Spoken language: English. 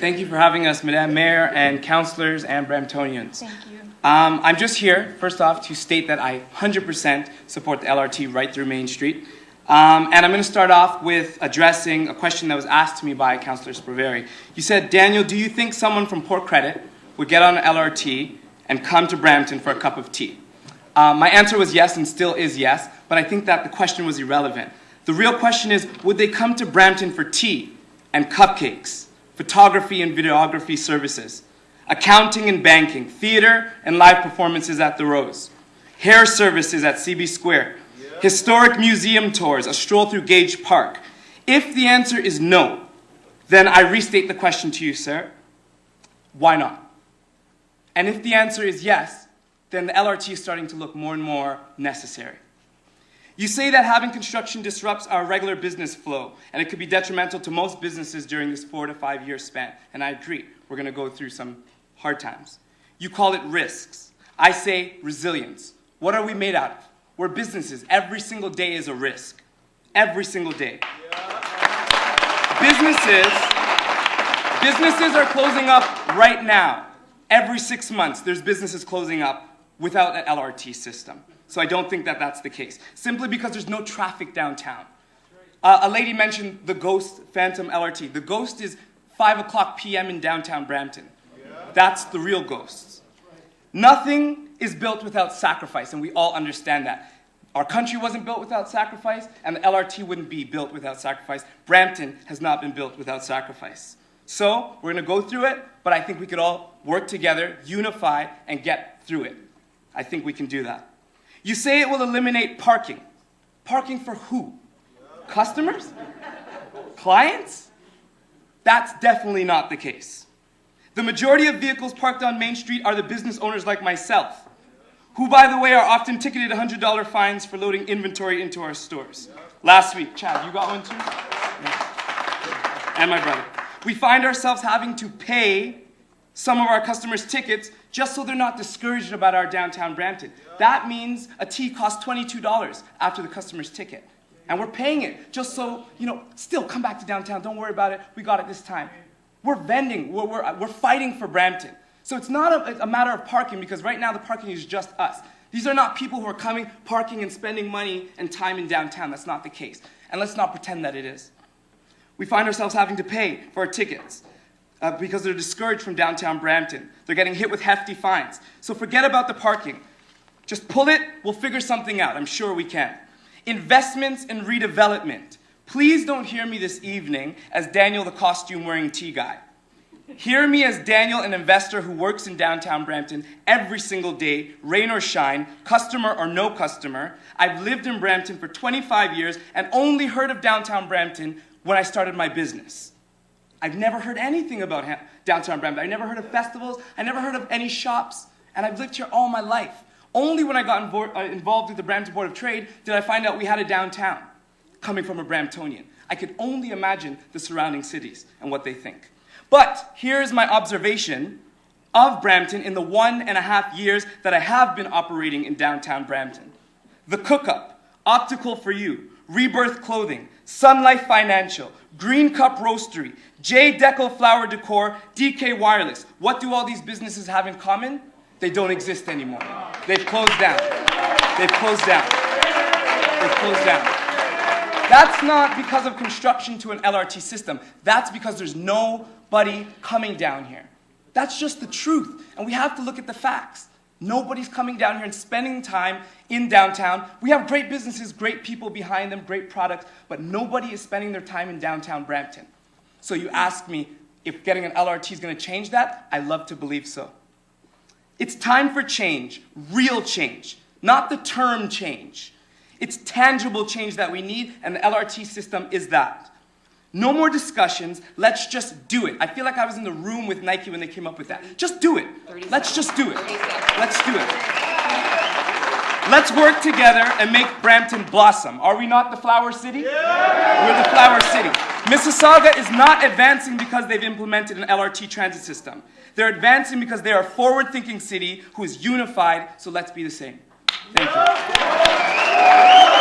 Thank you for having us, Madame Mayor and councillors and Bramptonians. Thank you. I'm just here, first off, to state that I 100% support the LRT right through Main Street. And I'm going to start off with addressing a question that was asked to me by Councillor Spraveri. You said, Daniel, do you think someone from Port Credit would get on an LRT and come to Brampton for a cup of tea? My answer was yes and still is yes, but I think that the question was irrelevant. The real question is, would they come to Brampton for tea and cupcakes, photography and videography services, accounting and banking, theater and live performances at the Rose, hair services at CB Square, historic museum tours, a stroll through Gage Park? If the answer is no, then I restate the question to you, sir. Why not? And if the answer is yes, then the LRT is starting to look more and more necessary. You say that having construction disrupts our regular business flow, and it could be detrimental to most businesses during this 4 to 5 year span. And I agree, we're going to go through some hard times. You call it risks. I say resilience. What are we made out of? We're businesses. Every single day is a risk. Every single day. Businesses are closing up right now. Every 6 months, there's businesses closing up without an LRT system. So I don't think that that's the case, simply because there's no traffic downtown. A lady mentioned the Ghost Phantom LRT. The Ghost is 5 o'clock p.m. in downtown Brampton. That's the real Ghosts. Nothing is built without sacrifice, and we all understand that. Our country wasn't built without sacrifice, and the LRT wouldn't be built without sacrifice. Brampton has not been built without sacrifice. So we're going to go through it, but I think we could all work together, unify, and get through it. I think we can do that. You say it will eliminate parking. Parking for who? Customers? Clients? That's definitely not the case. The majority of vehicles parked on Main Street are the business owners like myself, who, by the way, are often ticketed $100 fines for loading inventory into our stores. Last week, Chad, you got one too? Yeah. And my brother. We find ourselves having to pay some of our customers' tickets just so they're not discouraged about our downtown Brampton. That means a tea costs $22 after the customer's ticket. And we're paying it just so, still come back to downtown. Don't worry about it. We got it this time. We're vending. We're fighting for Brampton. So it's not a matter of parking, because right now the parking is just us. These are not people who are coming, parking, and spending money and time in downtown. That's not the case. And let's not pretend that it is. We find ourselves having to pay for our tickets because they're discouraged from downtown Brampton. They're getting hit with hefty fines. So forget about the parking. Just pull it, we'll figure something out. I'm sure we can. Investments and redevelopment. Please don't hear me this evening as Daniel, the costume-wearing tea guy. Hear me as Daniel, an investor who works in downtown Brampton every single day, rain or shine, customer or no customer. I've lived in Brampton for 25 years and only heard of downtown Brampton when I started my business. I've never heard anything about downtown Brampton. I never heard of festivals. I never heard of any shops. And I've lived here all my life. Only when I got involved with the Brampton Board of Trade did I find out we had a downtown, coming from a Bramptonian. I could only imagine the surrounding cities and what they think. But here's my observation of Brampton in the 1.5 years that I have been operating in downtown Brampton. The Cook-Up, Optical for You, Rebirth Clothing, Sun Life Financial, Green Cup Roastery, J. Deco Flower Decor, DK Wireless. What do all these businesses have in common? They don't exist anymore. They've closed down. They've closed down. They've closed down. That's not because of construction to an LRT system. That's because there's nobody coming down here. That's just the truth. And we have to look at the facts. Nobody's coming down here and spending time in downtown. We have great businesses, great people behind them, great products, but nobody is spending their time in downtown Brampton. So you ask me if getting an LRT is going to change that? I love to believe so. It's time for change, real change, not the term change. It's tangible change that we need, and the LRT system is that. No more discussions, let's just do it. I feel like I was in the room with Nike when they came up with that. Just do it. Let's just do it. Let's do it. Let's work together and make Brampton blossom. Are we not the Flower City? Yeah. We're the Flower City. Mississauga is not advancing because they've implemented an LRT transit system. They're advancing because they are a forward-thinking city who is unified, so let's be the same. Thank you.